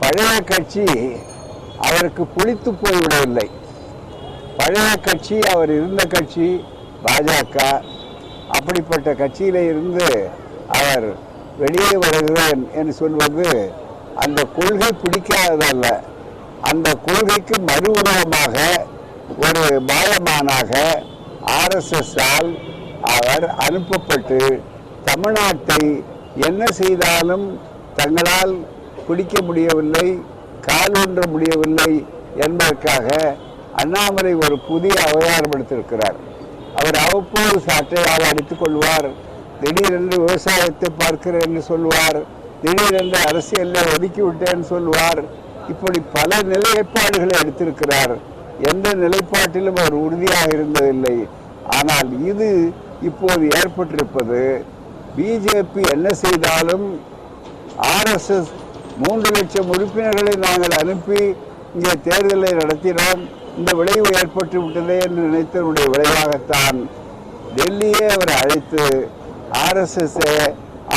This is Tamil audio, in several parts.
பழைய கட்சி அவருக்கு புளித்து போய்விடவில்லை. பழைய கட்சி, அவர் இருந்த கட்சி பாஜக. அப்படிப்பட்ட கட்சியில இருந்து அவர் வெளியே வருகிறேன் என்று சொல்வது அந்த கொள்கை பிடிக்காததல்ல. அந்த கொள்கைக்கு மறு உருவமாக ஒரு பாலமானாக RSS-ஆல் அவர் அனுப்பப்பட்டு தமிழ்நாட்டை என்ன செய்தாலும் தங்களால் பிடிக்க முடியவில்லை, கால் ஊன்ற முடியவில்லை என்பதற்காக அண்ணாமலை ஒரு புதிய அவதாரம் எடுத்திருக்கிறார். அவர் அவ்வப்போது சாட்டையால் அடித்துக் கொள்வார், திடீரென்று விவசாயத்தை பார்க்கிறேன் என்று சொல்வார், திடீரென்று அரசியலில் ஒதுக்கிவிட்டேன்னு சொல்வார். இப்படி பல நிலைப்பாடுகளை எடுத்திருக்கிறார். எந்த நிலைப்பாட்டிலும் அவர் உறுதியாக இருந்ததில்லை. ஆனால் இது இப்போது ஏற்பட்டிருப்பது, பிஜேபி என்ன செய்தாலும் RSS 3 லட்சம் உறுப்பினர்களை நாங்கள் அனுப்பி இங்கே தேர்தலை நடத்தினோம், இந்த விளைவு ஏற்பட்டு விட்டதே என்று நினைத்தனுடைய விளைவாகத்தான் டெல்லியே அவர் அழைத்து RSS-ஐ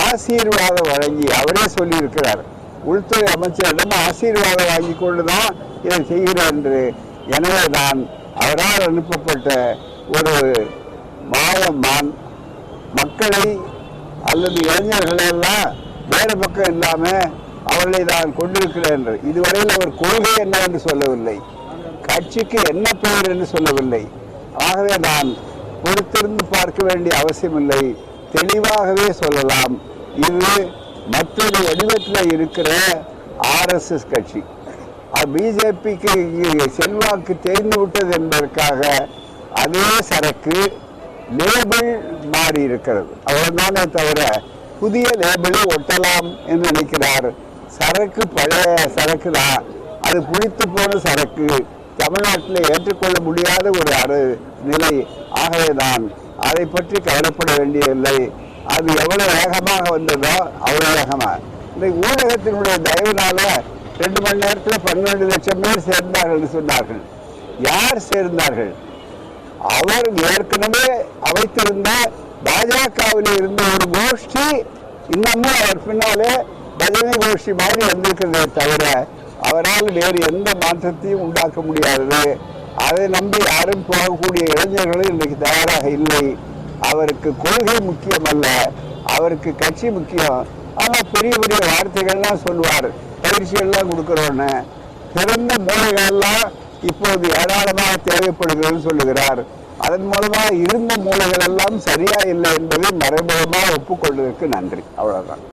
ஆசீர்வாதம் வழங்கி, அவரே சொல்லியிருக்கிறார், உள்துறை அமைச்சரிடம் ஆசீர்வாதம் வாங்கி கொண்டுதான் இதை செய்கிறேன் என்று. எனவே தான் அவரால் அனுப்பப்பட்ட ஒரு மாயமான் மக்களை அல்லது இளைஞர்களெல்லாம் வேறு பக்கம் இல்லாமல் அவர்களை நான் கொண்டிருக்கிறேன் என்று. இதுவரையில் அவர் கொள்கை என்ன என்று சொல்லவில்லை, கட்சிக்கு என்ன பெயர் என்று சொல்லவில்லை. ஆகவே நான் பொறுத்திருந்து பார்க்க வேண்டிய அவசியமில்லை, தெளிவாகவே சொல்லலாம், இது மற்றொரு வடிவத்தில் இருக்கிற RSS கட்சி. பிஜேபிக்கு செல்வாக்கு தேர்ந்து விட்டது என்பதற்காக அதே சரக்கு லேபிள் மாறி இருக்கிறது, அவ்வளவுதானே தவிர புதிய லேபிளை ஒட்டலாம் என்று நினைக்கிறார். சரக்கு பழைய சரக்கு தான், அது புளித்து போன சரக்கு, தமிழ்நாட்டில் ஏற்றுக்கொள்ள முடியாத ஒரு நிலை. ஆகவேதான் அதை பற்றி கவலைப்பட வேண்டியதில்லை. அது எவ்வளவு வேகமாக வந்ததோ அவ்வளவு வேகமாக இந்த ஊடகத்தினுடைய தயவுனால 2 மணி நேரத்தில் 12 லட்சம் பேர் சேர்ந்தார்கள் சொன்னார்கள். யார் சேர்ந்தார்கள்? அவர் ஏற்கனவே அமைத்திருந்த பாஜகவில் இருந்த ஒரு கோஷ்டி இன்னமும் அவர் பின்னாலே பஜனை கோஷ்டி மாதிரி வந்திருக்கிறதே தவிர அவரால் வேறு எந்த மாற்றத்தையும் உண்டாக்க முடியாதது. அதை நம்பி யாரும் போகக்கூடிய இளைஞர்களும் இன்றைக்கு தயாராக இல்லை. அவருக்கு கொள்கை முக்கியம் அல்ல, அவருக்கு கட்சி முக்கியம். ஆனால் பெரிய பெரிய வார்த்தைகள்லாம் சொல்லுவார், பயிற்சிகள்லாம் கொடுக்குறோன்னு. பிறந்த மூளைகளெல்லாம் இப்போது ஏராளமாக தேவைப்படுகிறதுன்னு சொல்லுகிறார். அதன் மூலமாக இருந்த மூளைகள் எல்லாம் சரியா இல்லை என்பதை மறைமுகமாக ஒப்புக்கொள்வதற்கு நன்றி. அவ்வளவுதான்.